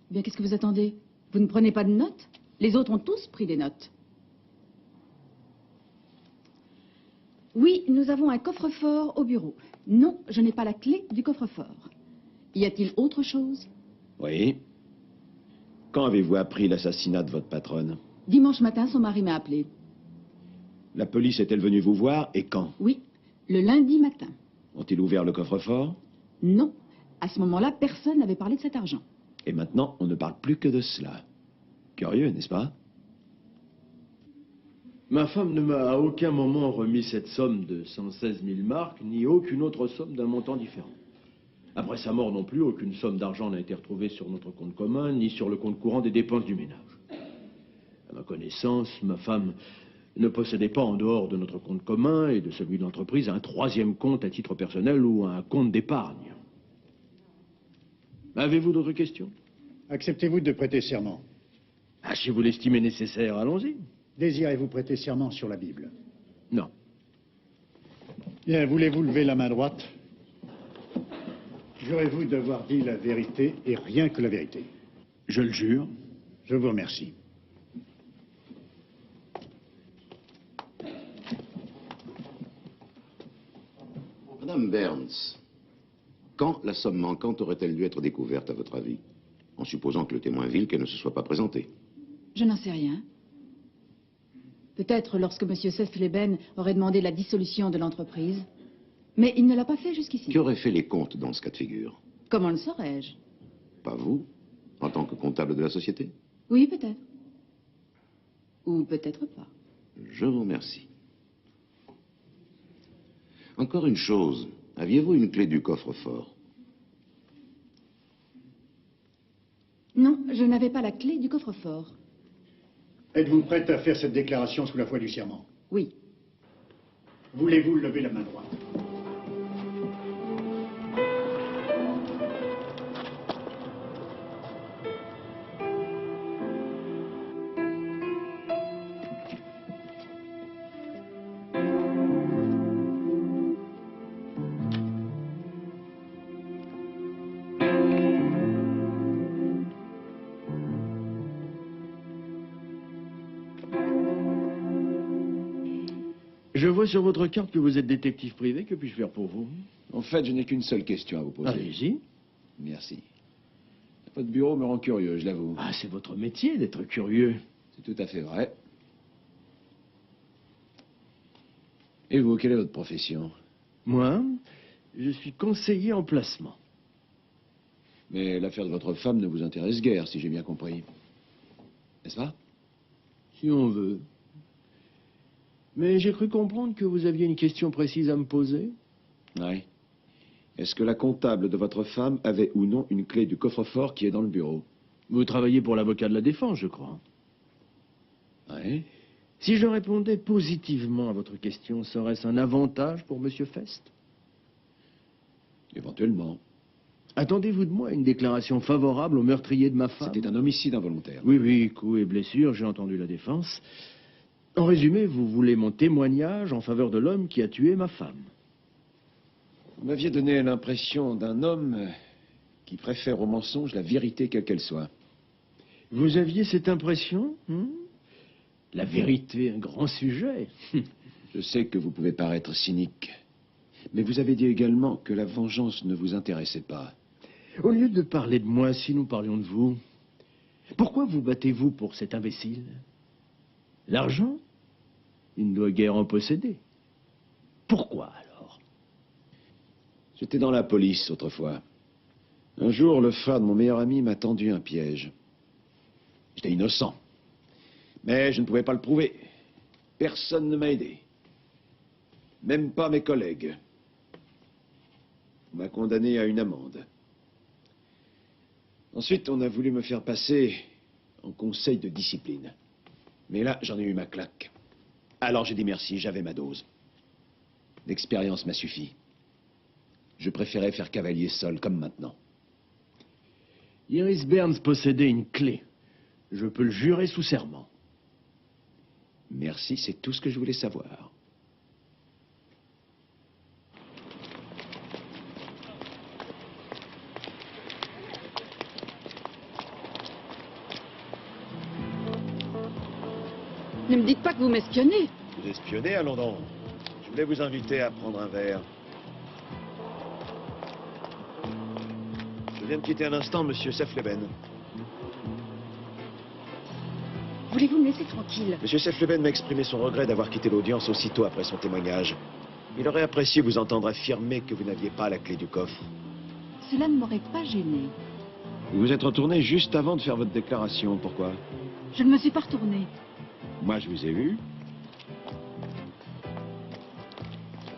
Bien, qu'est-ce que vous attendez? Vous ne prenez pas de notes? Les autres ont tous pris des notes. Oui, nous avons un coffre-fort au bureau. Non, je n'ai pas la clé du coffre-fort. Y a-t-il autre chose? Oui. Quand avez-vous appris l'assassinat de votre patronne? Dimanche matin, son mari m'a appelé. La police est-elle venue vous voir et quand? Oui, le lundi matin. Ont-ils ouvert le coffre-fort? Non. À ce moment-là, personne n'avait parlé de cet argent. Et maintenant, on ne parle plus que de cela. Curieux, n'est-ce pas? Ma femme ne m'a à aucun moment remis cette somme de 116 000 marques, ni aucune autre somme d'un montant différent. Après sa mort non plus, aucune somme d'argent n'a été retrouvée sur notre compte commun, ni sur le compte courant des dépenses du ménage. À ma connaissance, ma femme ne possédait pas en dehors de notre compte commun et de celui de l'entreprise un 3e compte à titre personnel ou un compte d'épargne. Avez-vous d'autres questions? Acceptez-vous de prêter serment? Ah, si vous l'estimez nécessaire, allons-y. Désirez-vous prêter serment sur la Bible? Non. Bien, voulez-vous lever la main droite? Jurez-vous d'avoir dit la vérité et rien que la vérité? Je le jure. Je vous remercie. Madame Burns, quand la somme manquante aurait-elle dû être découverte, à votre avis? En supposant que le témoin Wilke ne se soit pas présenté. Je n'en sais rien. Peut-être lorsque M. Sefleben aurait demandé la dissolution de l'entreprise. Mais il ne l'a pas fait jusqu'ici. Qui aurait fait les comptes dans ce cas de figure? Comment le saurais-je? Pas vous, en tant que comptable de la société? Oui, peut-être. Ou peut-être pas. Je vous remercie. Encore une chose, aviez-vous une clé du coffre-fort? Non, je n'avais pas la clé du coffre-fort. Êtes-vous prête à faire cette déclaration sous la foi du serment? Oui. Voulez-vous lever la main droite? Je vois sur votre carte que vous êtes détective privé. Que puis-je faire pour vous? En fait, je n'ai qu'une seule question à vous poser. Allez-y. Merci. Votre bureau me rend curieux, je l'avoue. Ah, c'est votre métier d'être curieux. C'est tout à fait vrai. Et vous, quelle est votre profession? Moi, je suis conseiller en placement. Mais l'affaire de votre femme ne vous intéresse guère, si j'ai bien compris. N'est-ce pas? Si on veut. Mais j'ai cru comprendre que vous aviez une question précise à me poser. Oui. Est-ce que la comptable de votre femme avait ou non une clé du coffre-fort qui est dans le bureau? Vous travaillez pour l'avocat de la défense, je crois. Oui. Si je répondais positivement à votre question, serait-ce un avantage pour M. Fest? Éventuellement. Attendez-vous de moi une déclaration favorable au meurtrier de ma femme? C'était un homicide involontaire. Oui, oui, coups et blessures, j'ai entendu la défense. En résumé, vous voulez mon témoignage en faveur de l'homme qui a tué ma femme. Vous m'aviez donné l'impression d'un homme qui préfère au mensonge la vérité quelle qu'elle soit. Vous aviez cette impression? La vérité, un grand sujet. Je sais que vous pouvez paraître cynique, mais vous avez dit également que la vengeance ne vous intéressait pas. Au lieu de parler de moi, si nous parlions de vous, pourquoi vous battez-vous pour cet imbécile? L'argent? Il ne doit guère en posséder. Pourquoi alors? J'étais dans la police autrefois. Un jour, le frère de mon meilleur ami m'a tendu un piège. J'étais innocent. Mais je ne pouvais pas le prouver. Personne ne m'a aidé. Même pas mes collègues. On m'a condamné à une amende. Ensuite, on a voulu me faire passer en conseil de discipline. Mais là, j'en ai eu ma claque. Alors j'ai dit merci, j'avais ma dose. L'expérience m'a suffi. Je préférais faire cavalier seul, comme maintenant. Iris Burns possédait une clé. Je peux le jurer sous serment. Merci, c'est tout ce que je voulais savoir. Ne me dites pas que vous m'espionnez. Vous espionnez, allons donc. Je voulais vous inviter à prendre un verre. Je viens de quitter un instant Monsieur Sefleben. Voulez-vous me laisser tranquille? Monsieur Sefleben m'a exprimé son regret d'avoir quitté l'audience aussitôt après son témoignage. Il aurait apprécié vous entendre affirmer que vous n'aviez pas la clé du coffre. Cela ne m'aurait pas gêné. Vous vous êtes retourné juste avant de faire votre déclaration. Pourquoi? Je ne me suis pas retournée. Moi, je vous ai vu.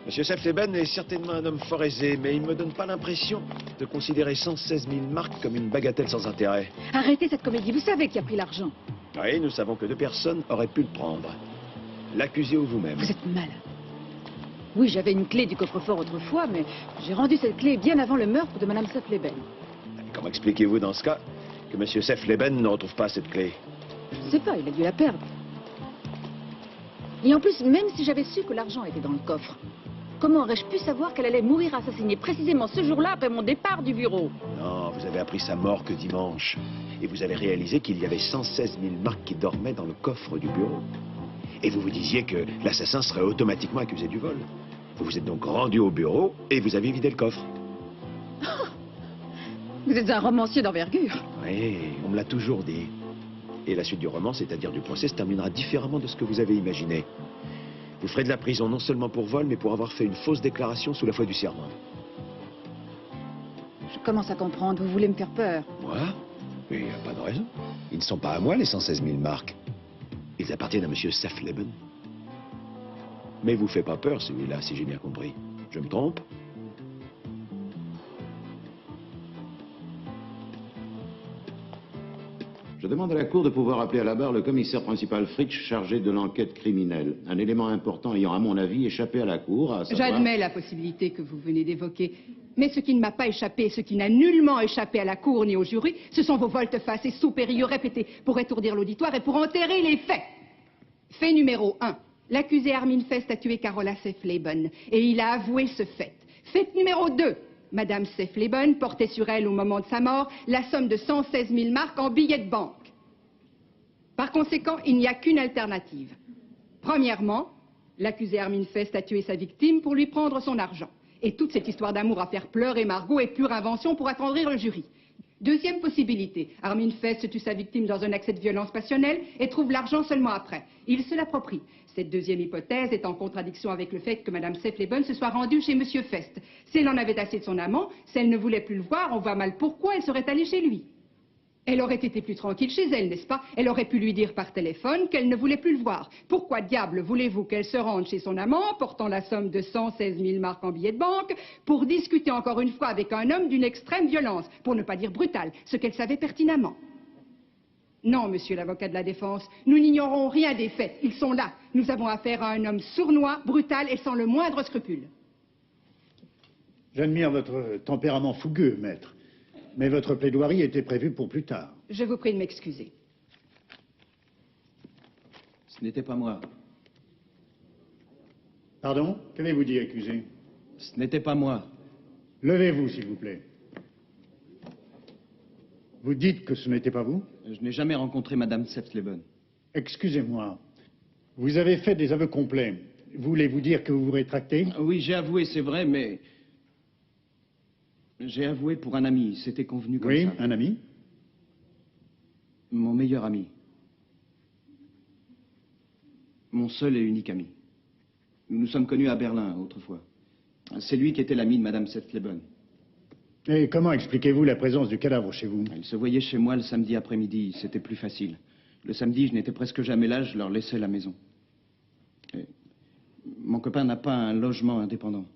Monsieur Sefleben est certainement un homme fort aisé, mais il ne me donne pas l'impression de considérer 116 000 marks comme une bagatelle sans intérêt. Arrêtez cette comédie, vous savez qui a pris l'argent. Oui, nous savons que 2 personnes auraient pu le prendre. L'accusé ou vous-même. Vous êtes malin. Oui, j'avais une clé du coffre-fort autrefois, mais j'ai rendu cette clé bien avant le meurtre de Madame Sefleben. Comment expliquez-vous dans ce cas que Monsieur Sefleben ne retrouve pas cette clé? Je ne sais pas, il a dû la perdre. Et en plus, même si j'avais su que l'argent était dans le coffre, comment aurais-je pu savoir qu'elle allait mourir assassinée précisément ce jour-là après mon départ du bureau? Non, vous avez appris sa mort que dimanche. Et vous avez réalisé qu'il y avait 116 000 marques qui dormaient dans le coffre du bureau. Et vous vous disiez que l'assassin serait automatiquement accusé du vol. Vous vous êtes donc rendu au bureau et vous avez vidé le coffre. Vous êtes un romancier d'envergure. Oui, on me l'a toujours dit. Et la suite du roman, c'est-à-dire du procès, se terminera différemment de ce que vous avez imaginé. Vous ferez de la prison non seulement pour vol, mais pour avoir fait une fausse déclaration sous la foi du serment. Je commence à comprendre, vous voulez me faire peur. Moi? Mais il n'y a pas de raison. Ils ne sont pas à moi, les 116 000 marques. Ils appartiennent à Monsieur Sefleben. Mais vous fait pas peur, celui-là, si j'ai bien compris. Je me trompe? Je demande à la Cour de pouvoir appeler à la barre le commissaire principal Fritsch chargé de l'enquête criminelle. Un élément important ayant, à mon avis, échappé à la Cour, à savoir... J'admets la possibilité que vous venez d'évoquer. Mais ce qui ne m'a pas échappé, ce qui n'a nullement échappé à la Cour ni au jury, ce sont vos volte-face et sous-périlleux répétés pour étourdir l'auditoire et pour enterrer les faits. Fait numéro 1. L'accusé Armin Fest a tué Carola Sefleben et il a avoué ce fait. Fait numéro 2. Madame Sefleben portait sur elle, au moment de sa mort, la somme de 116 000 marks en billets de banque. Par conséquent, il n'y a qu'une alternative. Premièrement, l'accusé Armin Fest a tué sa victime pour lui prendre son argent. Et toute cette histoire d'amour à faire pleurer Margot est pure invention pour attendrir le jury. Deuxième possibilité, Armin Fest tue sa victime dans un accès de violence passionnelle et trouve l'argent seulement après. Il se l'approprie. Cette deuxième hypothèse est en contradiction avec le fait que Madame Sefleben se soit rendue chez Monsieur Fest. Si elle en avait assez de son amant, si elle ne voulait plus le voir, on voit mal pourquoi elle serait allée chez lui. Elle aurait été plus tranquille chez elle, n'est-ce pas? Elle aurait pu lui dire par téléphone qu'elle ne voulait plus le voir. Pourquoi diable voulez-vous qu'elle se rende chez son amant, portant la somme de 116 000 marks en billets de banque, pour discuter encore une fois avec un homme d'une extrême violence, pour ne pas dire brutale, ce qu'elle savait pertinemment? Non, monsieur l'avocat de la défense, nous n'ignorons rien des faits. Ils sont là. Nous avons affaire à un homme sournois, brutal et sans le moindre scrupule. J'admire votre tempérament fougueux, maître. Mais votre plaidoirie était prévue pour plus tard. Je vous prie de m'excuser. Ce n'était pas moi. Pardon? Qu'avez-vous dit, accusé? Ce n'était pas moi. Levez-vous, s'il vous plaît. Vous dites que ce n'était pas vous? Je n'ai jamais rencontré Madame Sefleben. Excusez-moi. Vous avez fait des aveux complets. Voulez-vous dire que vous vous rétractez? Oui, j'ai avoué, c'est vrai, mais... J'ai avoué pour un ami, c'était convenu comme ça. Oui, un ami? Mon meilleur ami. Mon seul et unique ami. Nous nous sommes connus à Berlin, autrefois. C'est lui qui était l'ami de Madame Sefleben. Et comment expliquez-vous la présence du cadavre chez vous? Il se voyait chez moi le samedi après-midi, c'était plus facile. Le samedi, je n'étais presque jamais là, je leur laissais la maison. Et mon copain n'a pas un logement indépendant.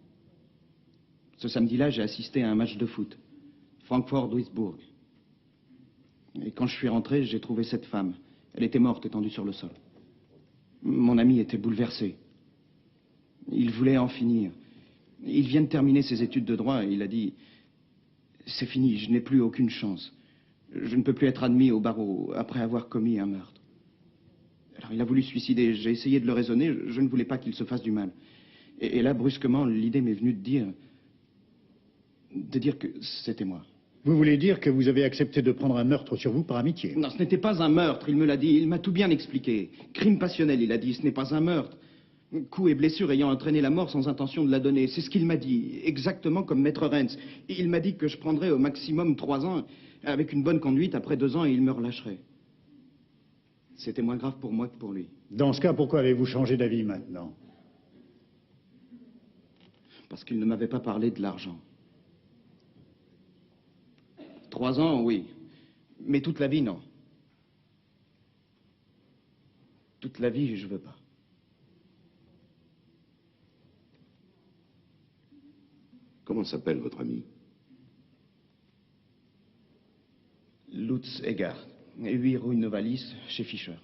Ce samedi-là, j'ai assisté à un match de foot. Francfort-Duisbourg. Et quand je suis rentré, j'ai trouvé cette femme. Elle était morte, étendue sur le sol. Mon ami était bouleversé. Il voulait en finir. Il vient de terminer ses études de droit et il a dit... C'est fini, je n'ai plus aucune chance. Je ne peux plus être admis au barreau après avoir commis un meurtre. Alors il a voulu se suicider. J'ai essayé de le raisonner. Je ne voulais pas qu'il se fasse du mal. Et là, brusquement, l'idée m'est venue de dire que c'était moi. Vous voulez dire que vous avez accepté de prendre un meurtre sur vous par amitié? Non, ce n'était pas un meurtre, il me l'a dit. Il m'a tout bien expliqué. Crime passionnel, il a dit, ce n'est pas un meurtre. Coups et blessures ayant entraîné la mort sans intention de la donner. C'est ce qu'il m'a dit, exactement comme Maître Renz. Il m'a dit que je prendrais au maximum 3 ans, avec une bonne conduite. Après 2 ans, il me relâcherait. C'était moins grave pour moi que pour lui. Dans ce cas, pourquoi avez-vous changé d'avis maintenant? Parce qu'il ne m'avait pas parlé de l'argent. 3 ans, oui. Mais toute la vie, non. Toute la vie, je veux pas. Comment s'appelle votre ami? Lutz Egger, 8 rue Novalis, chez Fischer.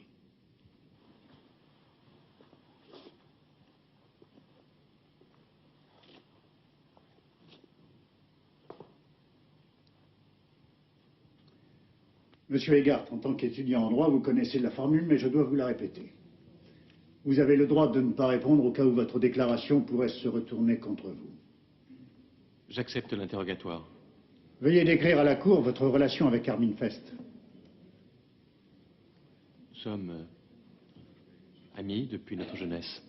Monsieur Egart, en tant qu'étudiant en droit, vous connaissez la formule, mais je dois vous la répéter. Vous avez le droit de ne pas répondre au cas où votre déclaration pourrait se retourner contre vous. J'accepte l'interrogatoire. Veuillez décrire à la Cour votre relation avec Armin Fest. Nous sommes amis depuis notre jeunesse.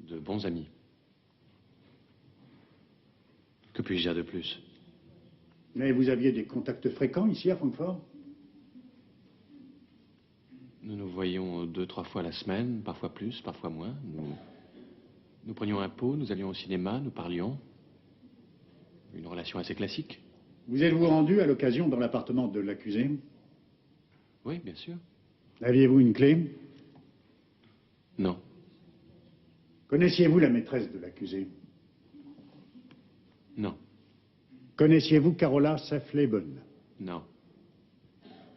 De bons amis. Que puis-je dire de plus? Mais vous aviez des contacts fréquents ici à Francfort? Nous nous voyions 2-3 fois la semaine, parfois plus, parfois moins. Nous prenions un pot, nous allions au cinéma, nous parlions. Une relation assez classique. Vous êtes-vous rendu à l'occasion dans l'appartement de l'accusé? Oui, bien sûr. Aviez-vous une clé? Non. Connaissiez-vous la maîtresse de l'accusé? Non. Connaissiez-vous Carola Sefleben? Non.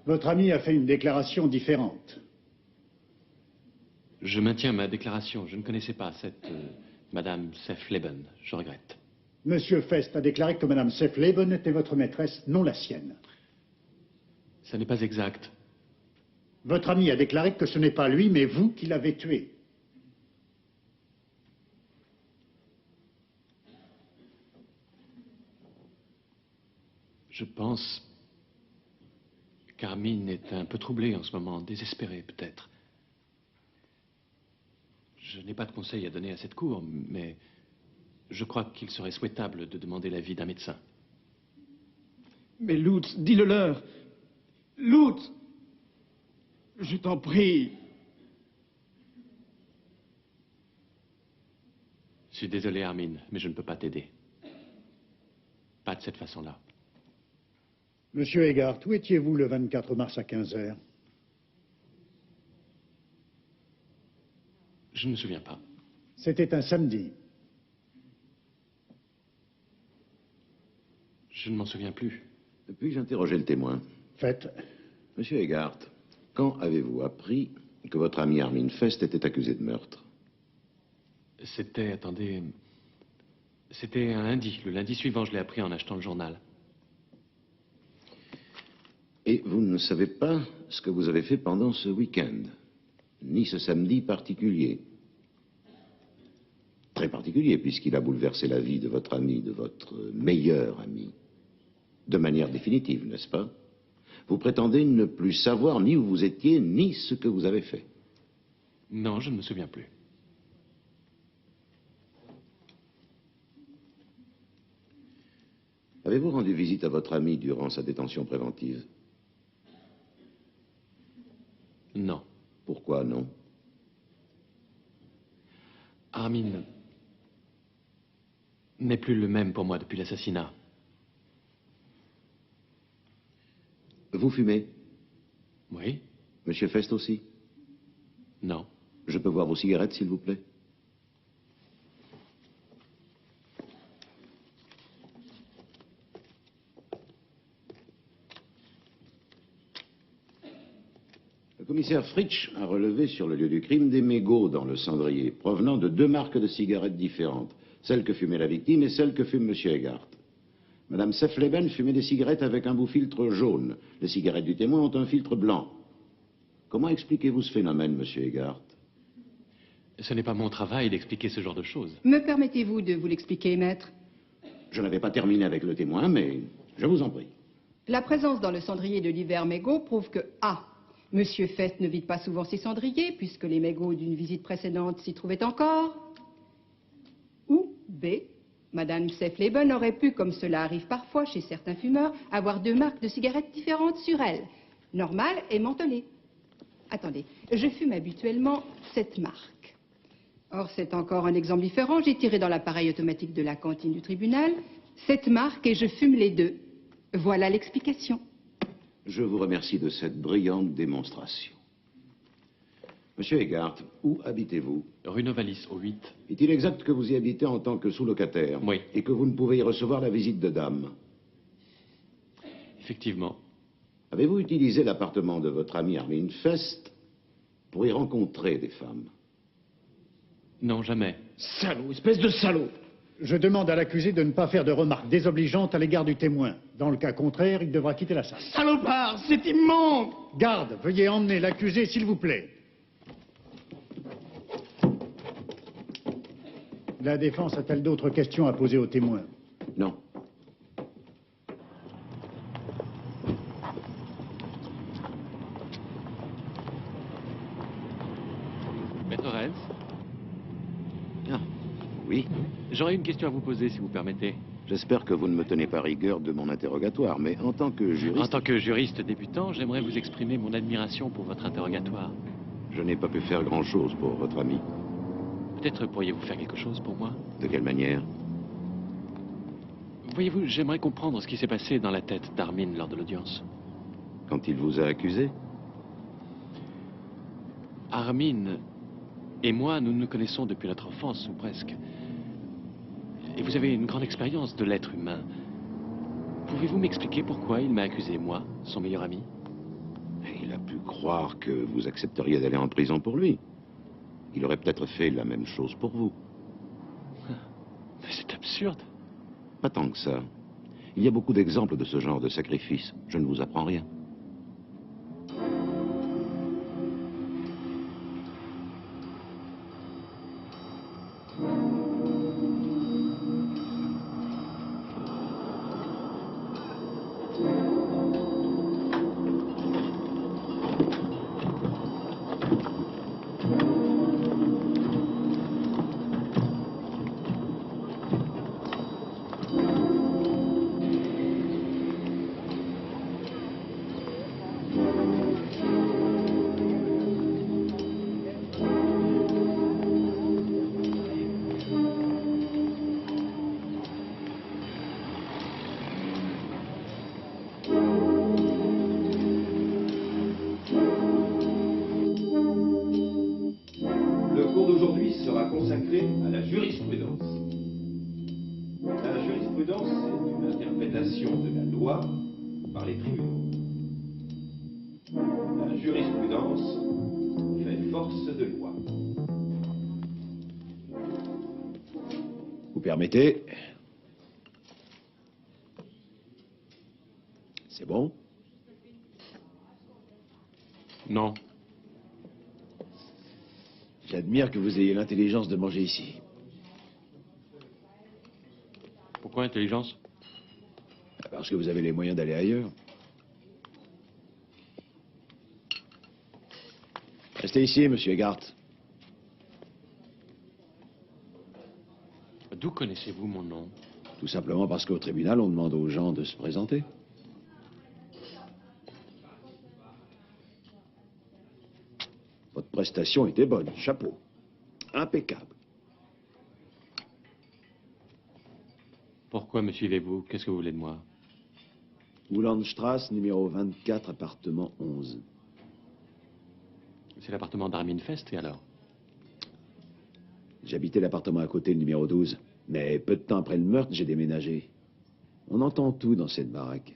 Votre ami a fait une déclaration différente. Je maintiens ma déclaration. Je ne connaissais pas cette Madame Sefleben. Je regrette. Monsieur Fest a déclaré que Madame Sefleben était votre maîtresse, non la sienne. Ça n'est pas exact. Votre ami a déclaré que ce n'est pas lui, mais vous qui l'avez tué. Je pense qu'Armin est un peu troublé en ce moment, désespéré peut-être. Je n'ai pas de conseil à donner à cette cour, mais je crois qu'il serait souhaitable de demander l'avis d'un médecin. Mais Lutz, dis-le-leur. Lutz, je t'en prie. Je suis désolé, Armin, mais je ne peux pas t'aider. Pas de cette façon-là. Monsieur Eghardt, où étiez-vous le 24 mars à 15 h? Je ne me souviens pas. C'était un samedi. Je ne m'en souviens plus. Puis-je interroger le témoin? Faites. Monsieur Eghardt, quand avez-vous appris que votre ami Armin Fest était accusé de meurtre? C'était, attendez... C'était un lundi. Le lundi suivant, je l'ai appris en achetant le journal. Et vous ne savez pas ce que vous avez fait pendant ce week-end, ni ce samedi particulier. Très particulier, puisqu'il a bouleversé la vie de votre ami, de votre meilleur ami. De manière définitive, n'est-ce pas? Vous prétendez ne plus savoir ni où vous étiez, ni ce que vous avez fait. Non, je ne me souviens plus. Avez-vous rendu visite à votre ami durant sa détention préventive? Non. Pourquoi non? Armin n'est plus le même pour moi depuis l'assassinat. Vous fumez? Oui. Monsieur Fest aussi? Non. Je peux voir vos cigarettes, s'il vous plaît? Le commissaire Fritsch a relevé sur le lieu du crime des mégots dans le cendrier, provenant de 2 marques de cigarettes différentes, celle que fumait la victime et celle que fume Monsieur Eghardt. Madame Sefleben fumait des cigarettes avec un bout filtre jaune. Les cigarettes du témoin ont un filtre blanc. Comment expliquez-vous ce phénomène, Monsieur Eghardt? Ce n'est pas mon travail d'expliquer ce genre de choses. Me permettez-vous de vous l'expliquer, maître? Je n'avais pas terminé avec le témoin, mais je vous en prie. La présence dans le cendrier de l'hiver mégot prouve que A. Monsieur Fest ne vide pas souvent ses cendriers, puisque les mégots d'une visite précédente s'y trouvaient encore. Ou B. Madame Sefleben aurait pu, comme cela arrive parfois chez certains fumeurs, avoir 2 marques de cigarettes différentes sur elle. Normale et mentholée. Attendez, je fume habituellement cette marque. Or, c'est encore un exemple différent. J'ai tiré dans l'appareil automatique de la cantine du tribunal cette marque et je fume les 2. Voilà l'explication. Je vous remercie de cette brillante démonstration. Monsieur Eghardt, où habitez-vous? Rue Novalis, au 8. Est-il exact que vous y habitez en tant que sous-locataire? Oui. Et que vous ne pouvez y recevoir la visite de dames? Effectivement. Avez-vous utilisé l'appartement de votre ami Armin Fest pour y rencontrer des femmes? Non, jamais. Salaud, espèce de salaud! Je demande à l'accusé de ne pas faire de remarques désobligeantes à l'égard du témoin. Dans le cas contraire, il devra quitter la salle. Salopard, c'est immonde! Garde, veuillez emmener l'accusé, s'il vous plaît. La défense a-t-elle d'autres questions à poser au témoin? Non. Maître Renz? Ah, oui. J'aurais une question à vous poser, si vous permettez. J'espère que vous ne me tenez pas rigueur de mon interrogatoire, mais en tant que juriste... En tant que juriste débutant, j'aimerais vous exprimer mon admiration pour votre interrogatoire. Je n'ai pas pu faire grand-chose pour votre ami. Peut-être pourriez-vous faire quelque chose pour moi? De quelle manière? Voyez-vous, j'aimerais comprendre ce qui s'est passé dans la tête d'Armin lors de l'audience. Quand il vous a accusé? Armin et moi, nous nous connaissons depuis notre enfance, ou presque. Et vous avez une grande expérience de l'être humain. Pouvez-vous m'expliquer pourquoi il m'a accusé, moi, son meilleur ami? croire que vous accepteriez d'aller en prison pour lui. Il aurait peut-être fait la même chose pour vous. Mais c'est absurde. Pas tant que ça. Il y a beaucoup d'exemples de ce genre de sacrifice. Je ne vous apprends rien. Consacré à la jurisprudence. La jurisprudence est une interprétation de la loi par les tribunaux. La jurisprudence fait force de loi. Vous permettez? C'est bon? Non. J'admire que vous ayez l'intelligence de manger ici. Pourquoi intelligence? Parce que vous avez les moyens d'aller ailleurs. Restez ici, monsieur Egart. D'où connaissez-vous mon nom? Tout simplement parce qu'au tribunal, on demande aux gens de se présenter. Votre prestation était bonne, chapeau. Impeccable. Pourquoi me suivez-vous? Qu'est-ce que vous voulez de moi? Oulandstrasse, numéro 24, appartement 11. C'est l'appartement d'Armin Fest, et alors? J'habitais l'appartement à côté, le numéro 12. Mais peu de temps après le meurtre, j'ai déménagé. On entend tout dans cette baraque.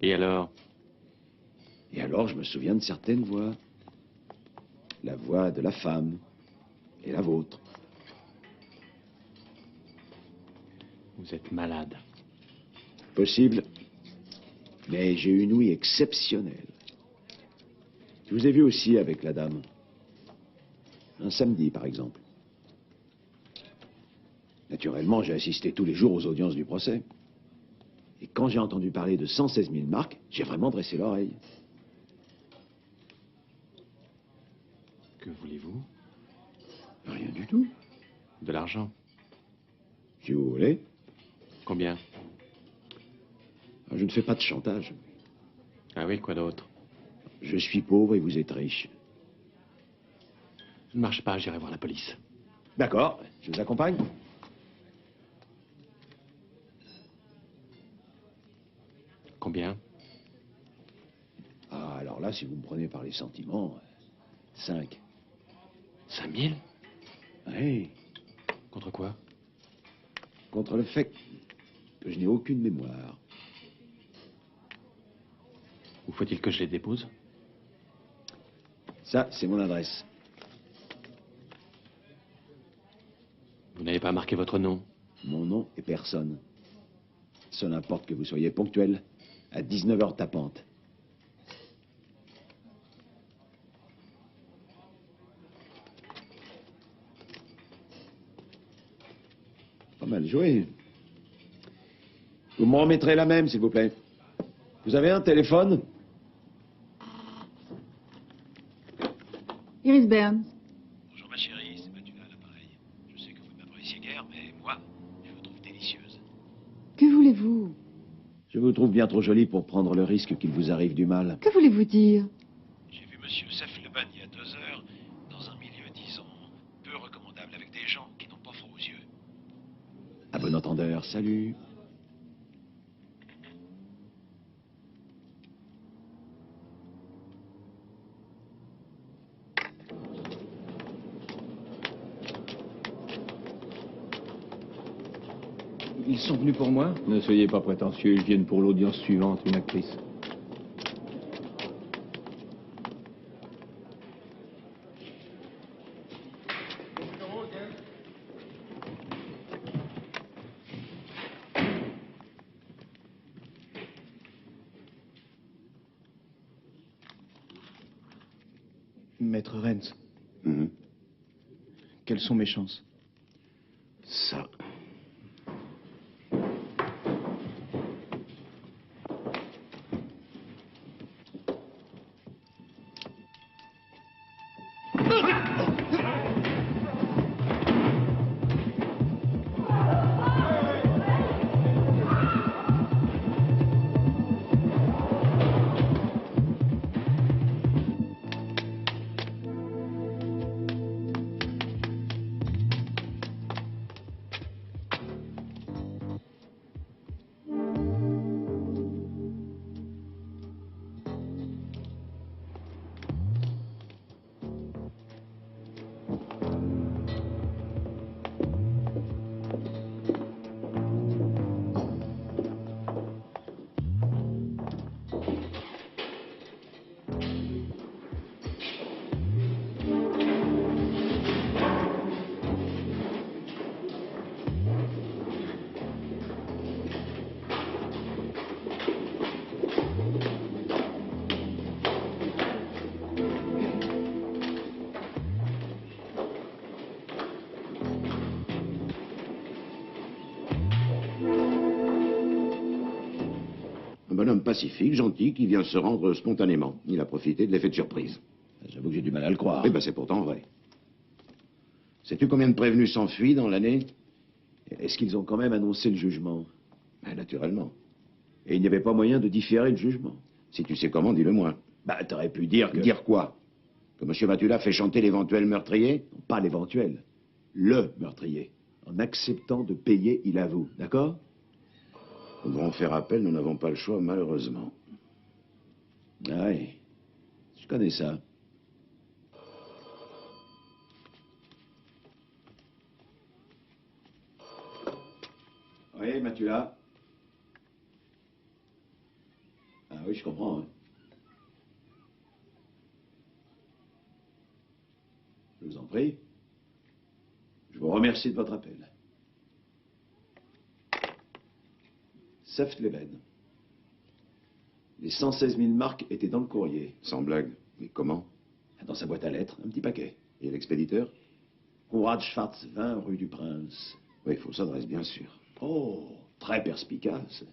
Et alors? Et alors, je me souviens de certaines voix. La voix de la femme. Et la vôtre. Vous êtes malade. Possible. Mais j'ai une ouïe exceptionnelle. Je vous ai vu aussi avec la dame. Un samedi, par exemple. Naturellement, j'ai assisté tous les jours aux audiences du procès. Et quand j'ai entendu parler de 116 000 marks, j'ai vraiment dressé l'oreille. Que voulez-vous? Rien du tout. De l'argent. Si vous voulez. Combien? Je ne fais pas de chantage. Ah oui, quoi d'autre? Je suis pauvre et vous êtes riche. Je ne marche pas, j'irai voir la police. D'accord, je vous accompagne. Combien? Ah, alors là, si vous me prenez par les sentiments, 5. 5 000? Oui. Contre quoi? Contre le fait que je n'ai aucune mémoire. Où faut-il que je les dépose? Ça, c'est mon adresse. Vous n'avez pas marqué votre nom? Mon nom est personne. Seul importe que vous soyez ponctuel à 19h tapante. Pas mal joué. Vous m'en remettrez la même, s'il vous plaît. Vous avez un téléphone? Iris Burns. Bonjour ma chérie, c'est Matula à l'appareil. Je sais que vous ne m'appréciez guère, mais moi, je vous trouve délicieuse. Que voulez-vous? Je vous trouve bien trop jolie pour prendre le risque qu'il vous arrive du mal. Que voulez-vous dire? J'ai vu monsieur Sefleban il y a 2 heures, dans un milieu, disons, peu recommandable, avec des gens qui n'ont pas froid aux yeux. À bon entendeur, salut. Ils sont venus pour moi? Ne soyez pas prétentieux, ils viennent pour l'audience suivante, une actrice. Maître Renz, quelles sont mes chances? Ça. Un bonhomme pacifique, gentil, qui vient se rendre spontanément. Il a profité de l'effet de surprise. J'avoue que j'ai du mal à le croire. Oui, ben c'est pourtant vrai. Sais-tu combien de prévenus s'enfuient dans l'année? Est-ce qu'ils ont quand même annoncé le jugement? Ben, naturellement. Et il n'y avait pas moyen de différer le jugement? Si tu sais comment, dis-le-moi. Bah, t'aurais pu dire que... Dire quoi? Que M. Matula fait chanter l'éventuel meurtrier? Non, pas l'éventuel. Le meurtrier. En acceptant de payer, il avoue. D'accord? Nous devons faire appel, nous n'avons pas le choix, malheureusement. Ah oui, je connais ça. Oui, Matula. Ah oui, je comprends. Hein. Je vous en prie. Je vous remercie de votre appel. Seftleben. Les 116 000 marques étaient dans le courrier. Sans blague. Mais comment? Dans sa boîte à lettres, un petit paquet. Et l'expéditeur? Conrad Schwarz, 20 rue du Prince. Oui, il faut s'adresse, bien sûr. Oh, très perspicace.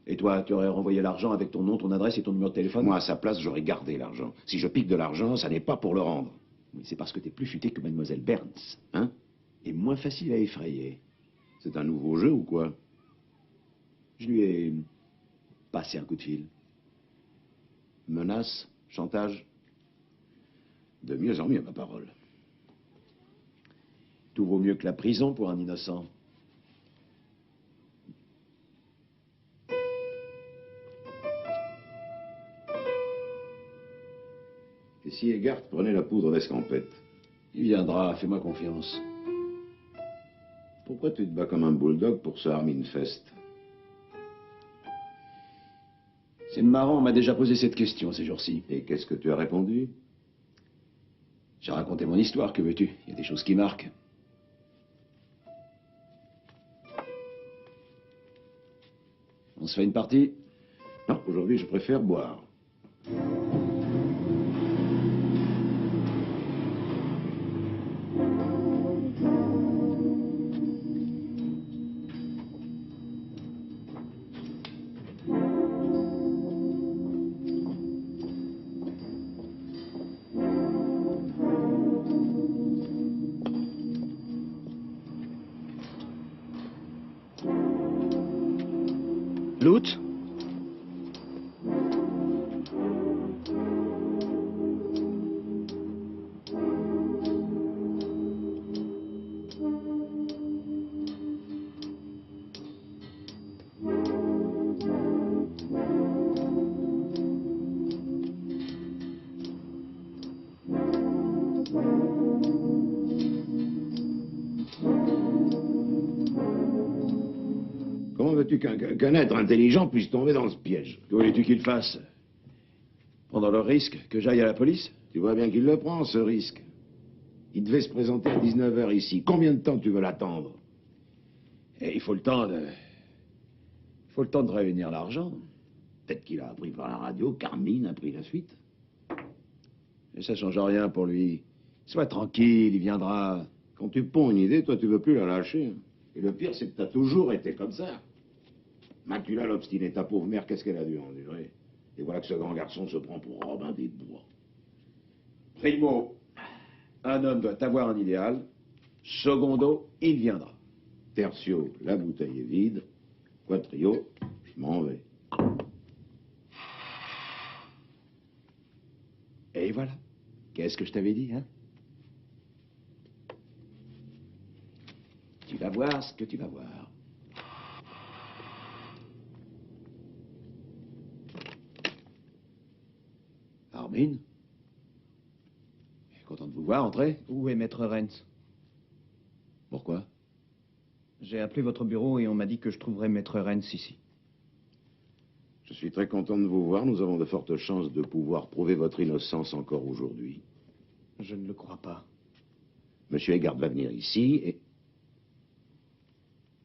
Et toi, tu aurais renvoyé l'argent avec ton nom, ton adresse et ton numéro de téléphone? Moi, à sa place, j'aurais gardé l'argent. Si je pique de l'argent, ça n'est pas pour le rendre. Oui, c'est parce que t'es plus futé que mademoiselle Berns. Hein? Et moins facile à effrayer. C'est un nouveau jeu ou quoi? Je lui ai passé un coup de fil. Menace? Chantage? De mieux en mieux, ma parole. Tout vaut mieux que la prison pour un innocent. Et si Egart prenait la poudre d'escampette? Il viendra, fais-moi confiance. Pourquoi tu te bats comme un bulldog pour ce Armin Fest? C'est marrant, on m'a déjà posé cette question ces jours-ci. Et qu'est-ce que tu as répondu? J'ai raconté mon histoire, que veux-tu? Il y a des choses qui marquent. On se fait une partie? Non, aujourd'hui je préfère boire. Loot? Comment veux-tu qu'un être intelligent puisse tomber dans ce piège? Que voulais-tu qu'il fasse? Prendre le risque que j'aille à la police? Tu vois bien qu'il le prend, ce risque. Il devait se présenter à 19 h ici. Combien de temps tu veux l'attendre? Et il faut le temps de... Il faut le temps de réunir l'argent. Peut-être qu'il a appris par la radio, Carmine a pris la suite. Et ça change rien pour lui. Sois tranquille, il viendra. Quand tu ponds une idée, toi, tu veux plus la lâcher. Et le pire, c'est que t'as toujours été comme ça. Macula, l'obstiné, ta pauvre mère, qu'est-ce qu'elle a dû endurer? Et voilà que ce grand garçon se prend pour Robin des Bois. Primo, un homme doit avoir un idéal. Secondo, il viendra. Tertio, la bouteille est vide. Quatrio, je m'en vais. Et voilà. Qu'est-ce que je t'avais dit, hein? Tu vas voir ce que tu vas voir. Armin? Content de vous voir, entrez. Où est Maître Renz? Pourquoi? J'ai appelé votre bureau et on m'a dit que je trouverais Maître Renz ici. Je suis très content de vous voir. Nous avons de fortes chances de pouvoir prouver votre innocence encore aujourd'hui. Je ne le crois pas. Monsieur Eggard va venir ici et...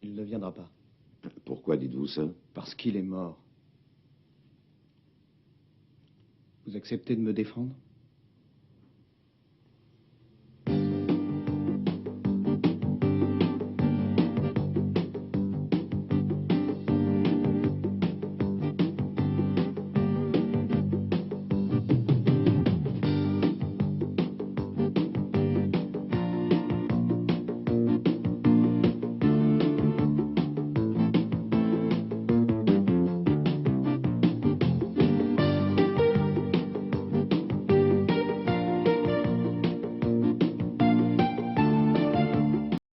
Il ne viendra pas. Pourquoi dites-vous ça? Parce qu'il est mort. Vous acceptez de me défendre?